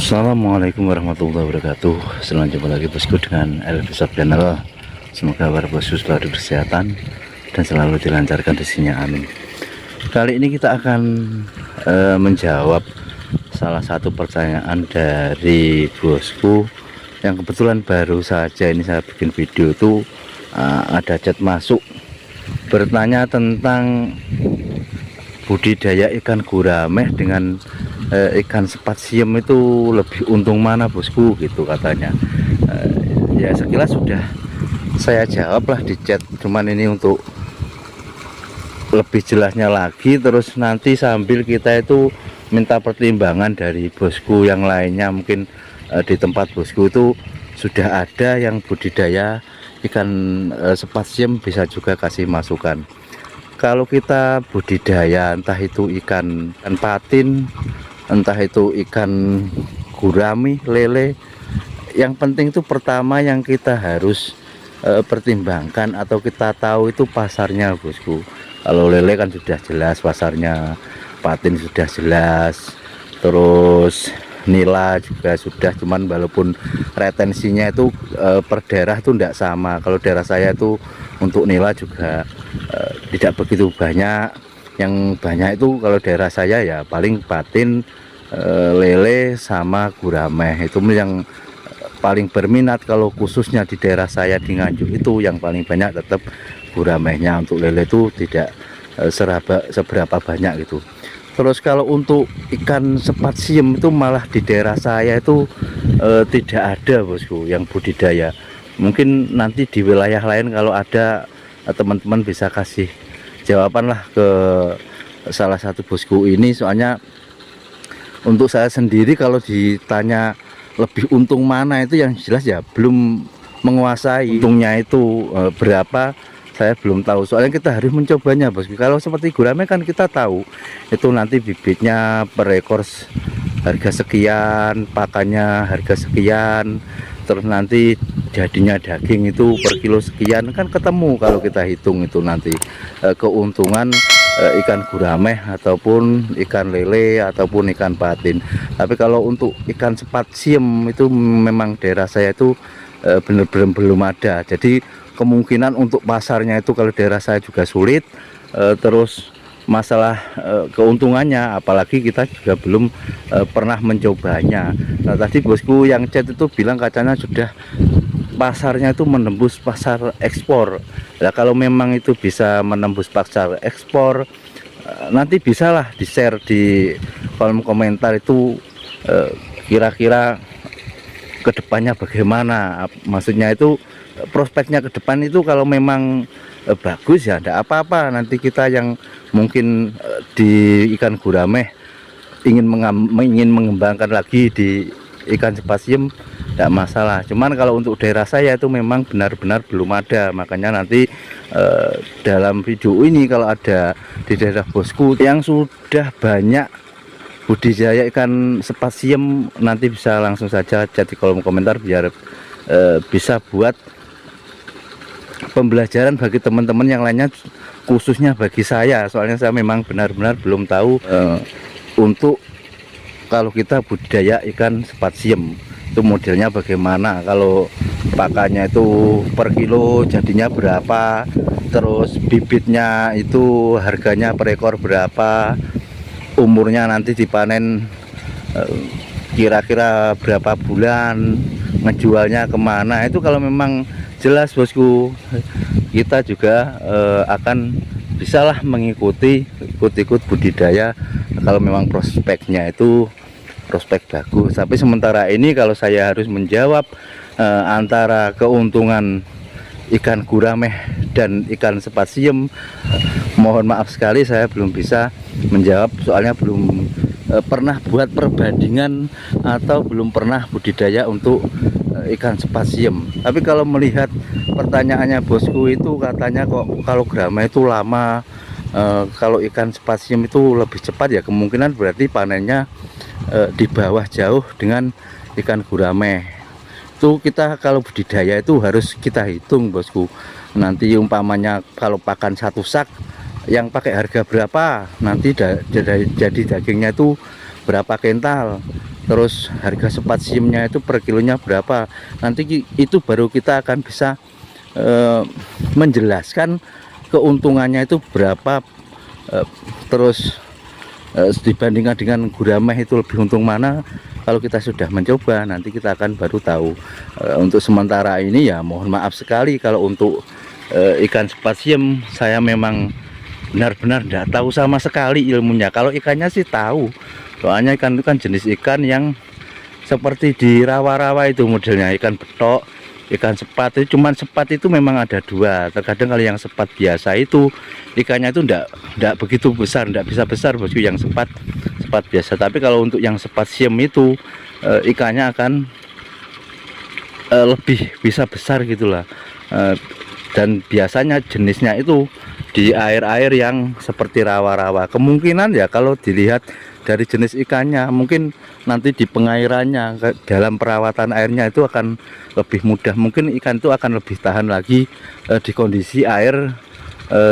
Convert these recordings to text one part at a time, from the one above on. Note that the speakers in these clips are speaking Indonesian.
Assalamualaikum warahmatullahi wabarakatuh. Selamat jumpa lagi bosku dengan Elvisa Channel. Semoga para bosku selalu berkesehatan dan selalu dilancarkan rezekinya, amin. Kali ini kita akan menjawab salah satu pertanyaan dari bosku yang kebetulan baru saja ini saya bikin video itu ada chat masuk bertanya tentang budidaya ikan gurame dengan ikan spasium itu lebih untung mana bosku, gitu katanya. Ya sekilas sudah saya jawab lah di chat, cuman ini untuk lebih jelasnya lagi, terus nanti sambil kita itu minta pertimbangan dari bosku yang lainnya. Mungkin di tempat bosku itu sudah ada yang budidaya ikan spasium, bisa juga kasih masukan. Kalau kita budidaya entah itu ikan patin, entah itu ikan gurami, lele, yang penting itu pertama yang kita harus pertimbangkan atau kita tahu itu pasarnya bosku. Kalau lele kan sudah jelas pasarnya, patin sudah jelas, terus nila juga sudah, cuman walaupun retensinya itu per daerah itu tidak sama. Kalau daerah saya itu untuk nila juga tidak begitu banyak. Yang banyak itu kalau daerah saya ya paling patin, lele sama gurame, itu yang paling berminat. Kalau khususnya di daerah saya di Nganjuk itu yang paling banyak tetap guramehnya. Untuk lele itu tidak seberapa banyak gitu. Terus kalau untuk ikan spasium itu malah di daerah saya itu tidak ada bosku yang budidaya. Mungkin nanti di wilayah lain kalau ada, teman-teman bisa kasih jawaban lah ke salah satu bosku ini. Soalnya untuk saya sendiri kalau ditanya lebih untung mana, itu yang jelas ya belum menguasai untungnya itu berapa, saya belum tahu. Soalnya kita harus mencobanya bosku. Kalau seperti gurame kan kita tahu itu nanti bibitnya per ekor harga sekian, pakannya harga sekian, terus nanti jadinya daging itu per kilo sekian, kan ketemu kalau kita hitung itu nanti keuntungan ikan gurame ataupun ikan lele ataupun ikan patin. Tapi kalau untuk ikan spasium itu memang daerah saya itu benar-benar belum ada. Jadi kemungkinan untuk pasarnya itu kalau daerah saya juga sulit. Terus masalah keuntungannya, apalagi kita juga belum pernah mencobanya. Nah tadi bosku yang chat itu bilang katanya sudah pasarnya itu menembus pasar ekspor. Nah kalau memang itu bisa menembus pasar ekspor, nanti bisalah di share di kolom komentar itu kira-kira kedepannya bagaimana. Maksudnya itu prospeknya ke depan itu kalau memang bagus ya tidak apa-apa. Nanti kita yang mungkin di ikan gurame ingin mengembangkan lagi di ikan spasium, tidak masalah. Cuman kalau untuk daerah saya itu memang benar-benar belum ada. Makanya nanti dalam video ini kalau ada di daerah bosku yang sudah banyak budidaya ikan spasium, nanti bisa langsung saja chat di kolom komentar biar bisa buat pembelajaran bagi teman-teman yang lainnya, khususnya bagi saya. Soalnya saya memang benar-benar belum tahu untuk kalau kita budidaya ikan spasium itu modelnya bagaimana, kalau pakannya itu per kilo jadinya berapa, terus bibitnya itu harganya per ekor berapa, umurnya nanti dipanen kira-kira berapa bulan, ngejualnya kemana. Itu kalau memang jelas bosku, kita juga akan bisalah mengikuti ikut budidaya kalau memang prospeknya itu prospek bagus. Tapi sementara ini kalau saya harus menjawab antara keuntungan ikan gurame dan ikan spasium, mohon maaf sekali saya belum bisa menjawab. Soalnya belum pernah buat perbandingan atau belum pernah budidaya untuk ikan spasium. Tapi kalau melihat pertanyaannya bosku itu katanya kok kalau gurame itu lama, kalau ikan spasium itu lebih cepat, ya kemungkinan berarti panennya di bawah jauh dengan ikan gurame. Itu kita kalau budidaya itu harus kita hitung bosku. Nanti umpamanya kalau pakan satu sak yang pakai harga berapa, nanti jadi dagingnya itu berapa kental. terus harga spasiumnya itu per kilonya berapa. Nanti itu baru kita akan bisa menjelaskan keuntungannya itu berapa, terus dibandingkan dengan gurame itu lebih untung mana. Kalau kita sudah mencoba, nanti kita akan baru tahu. Untuk sementara ini ya mohon maaf sekali kalau untuk ikan spasium saya memang benar-benar tidak tahu sama sekali ilmunya. Kalau ikannya sih tahu, soalnya ikan itu kan jenis ikan yang seperti di rawa-rawa itu modelnya, ikan betok, ikan sepat. Itu cuman sepat itu memang ada dua. Terkadang kalau yang sepat biasa itu ikannya itu tidak begitu besar, tidak bisa besar bosku yang sepat biasa. Tapi kalau untuk yang spasium itu ikannya akan lebih bisa besar gitulah. Dan biasanya jenisnya itu di air-air yang seperti rawa-rawa. Kemungkinan ya kalau dilihat dari jenis ikannya, mungkin nanti di pengairannya, dalam perawatan airnya itu akan lebih mudah. Mungkin ikan itu akan lebih tahan lagi di kondisi air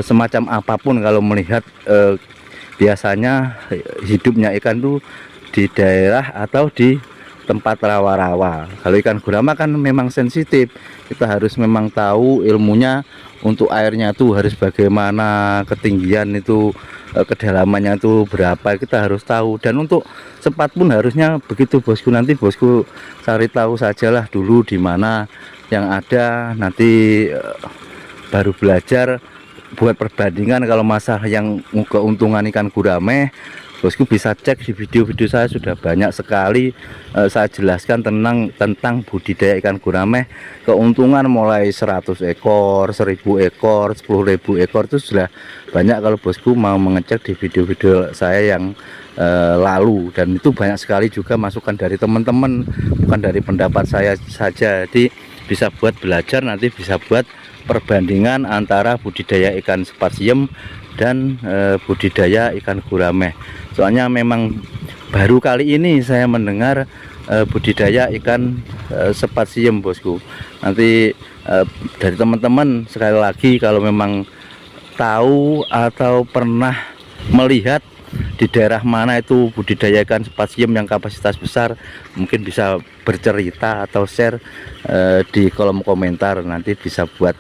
semacam apapun. Kalau melihat biasanya hidupnya ikan itu di daerah atau di tempat rawa-rawa. Kalau ikan gurame kan memang sensitif, kita harus memang tahu ilmunya. Untuk airnya itu harus bagaimana, ketinggian itu, kedalamannya itu berapa, kita harus tahu. Dan untuk sepat pun harusnya begitu bosku. Nanti bosku cari tahu sajalah dulu di mana yang ada, nanti baru belajar buat perbandingan. Kalau masalah yang keuntungan ikan gurame, bosku bisa cek di video-video saya, sudah banyak sekali saya jelaskan tentang budidaya ikan gurame. Keuntungan mulai 100 ekor, 1000 ekor, 10.000 ekor itu sudah banyak kalau bosku mau mengecek di video-video saya yang lalu. Dan itu banyak sekali juga masukan dari teman-teman, bukan dari pendapat saya saja. Jadi bisa buat belajar, nanti bisa buat perbandingan antara budidaya ikan spasium dan budidaya ikan gurame. Soalnya memang baru kali ini saya mendengar budidaya ikan spasium bosku. Nanti dari teman-teman sekali lagi, kalau memang tahu atau pernah melihat di daerah mana itu budidaya ikan spasium yang kapasitas besar, mungkin bisa bercerita atau share di kolom komentar. Nanti bisa buat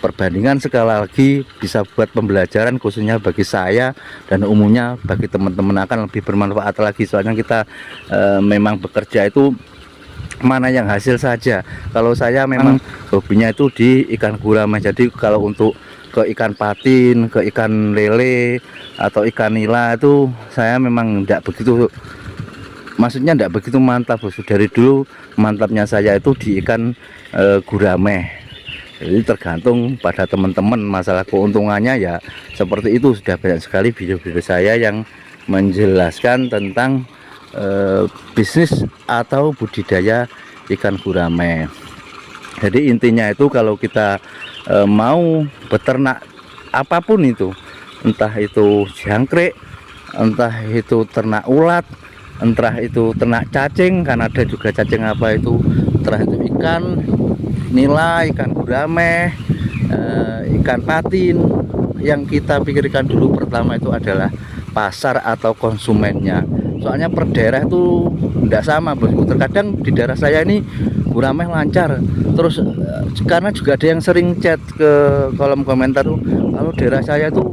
perbandingan, sekali lagi bisa buat pembelajaran khususnya bagi saya, dan umumnya bagi teman-teman akan lebih bermanfaat lagi. Soalnya kita memang bekerja itu mana yang hasil saja. Kalau saya memang hobinya itu di ikan gurame. Jadi kalau untuk ke ikan patin, ke ikan lele atau ikan nila itu saya memang tidak begitu, maksudnya tidak begitu mantap bos. Dari dulu mantapnya saya itu di ikan gurame. Jadi tergantung pada teman-teman, masalah keuntungannya ya seperti itu. Sudah banyak sekali video-video saya yang menjelaskan tentang bisnis atau budidaya ikan gurame. Jadi intinya itu kalau kita mau beternak apapun itu, entah itu jangkrik, entah itu ternak ulat, entah itu ternak cacing, kan ada juga cacing apa itu, entah itu ikan nila, ikan gurame, ikan patin, yang kita pikirkan dulu pertama itu adalah pasar atau konsumennya. Soalnya per daerah itu tidak sama bosku. Terkadang di daerah saya ini gurame lancar, terus karena juga ada yang sering chat ke kolom komentar tuh, kalau daerah saya tuh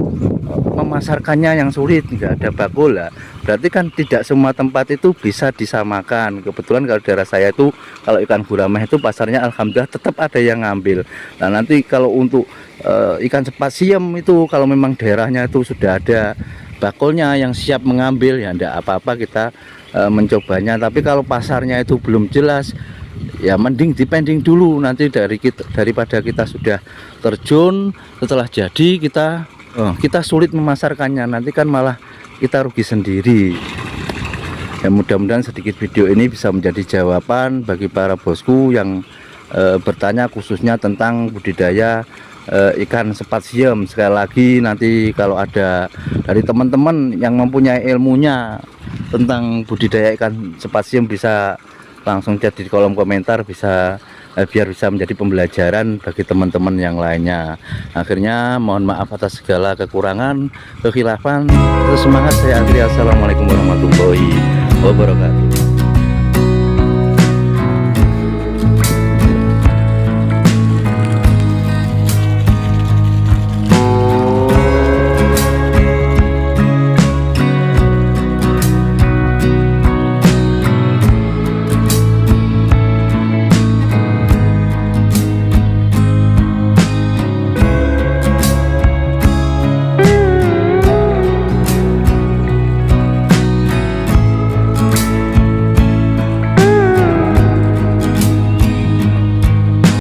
memasarkannya yang sulit, nggak ada bakul lah. Berarti kan tidak semua tempat itu bisa disamakan. Kebetulan kalau daerah saya itu, kalau ikan gurame itu pasarnya alhamdulillah tetap ada yang ngambil. Nah nanti kalau untuk ikan spasium itu, kalau memang daerahnya itu sudah ada bakulnya yang siap mengambil, ya enggak apa-apa kita mencobanya. Tapi kalau pasarnya itu belum jelas, ya mending dipending dulu. Nanti daripada kita sudah terjun, setelah jadi kita sulit memasarkannya, nanti kan malah kita rugi sendiri. Ya mudah-mudahan sedikit video ini bisa menjadi jawaban bagi para bosku yang bertanya khususnya tentang budidaya ikan spasium. Sekali lagi nanti kalau ada dari teman-teman yang mempunyai ilmunya tentang budidaya ikan spasium, bisa langsung chat di kolom komentar, bisa biar bisa menjadi pembelajaran bagi teman-teman yang lainnya. Akhirnya mohon maaf atas segala kekurangan, kekhilafan. Terus semangat, saya Andri. Assalamualaikum warahmatullahi wabarakatuh.